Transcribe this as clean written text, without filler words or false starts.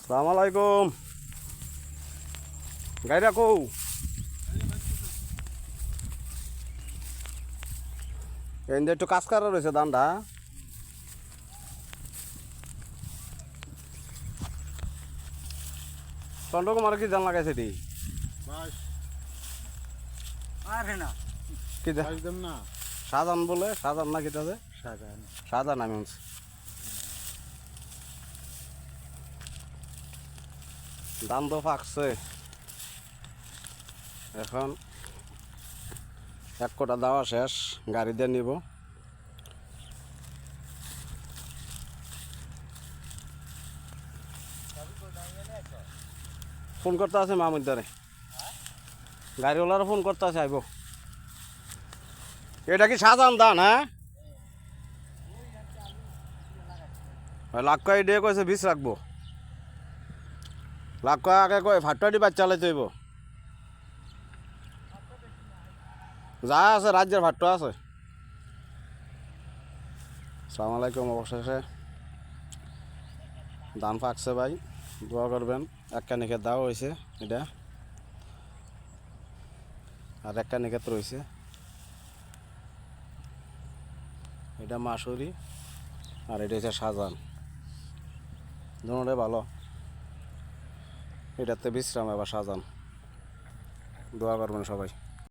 সালাম আলাইকুম। গাড়ি রাখো। এই একটু কাজ করা রয়েছে দানটা। চন্দ্রকুমার কি জান লাগাইছে দি কি না শাহজাহান বলে শাহজাহান না কি তাদের শাহজাহান আমি ধান তো ফাঁকছে এখন এক কোটা দেওয়া শেষ গাড়ি দিয়ে নিব। ফোন করতে আছে মামুদারে, গাড়িওয়ালারা ফোন করতে আছে আইব। এটা কি শাহজাহান ধান? হ্যাঁ লাখ কয় দিয়ে কয়েছে বিষ রাখবো। লাখ কয় আগে কয় ভাট্টাটি বাচ্চা চালাইতে হইব। যা আছে রাজ্যের ভাট্টা আছে। আসসালামু আলাইকুম। অবশেষে ধান ফাঁকছে ভাই, দোয়া করবেন। এক কানি ক্ষেত দেওয়া হয়েছে এটা, আর এক কানি ক্ষেত রয়েছে এটা মাসুরি, আর এটা হচ্ছে শাহজাহান। দুটোটাই ভালো, এটাতে বিশ্রাম। এবার শাহজাহান, দোয়া করবেন সবাই।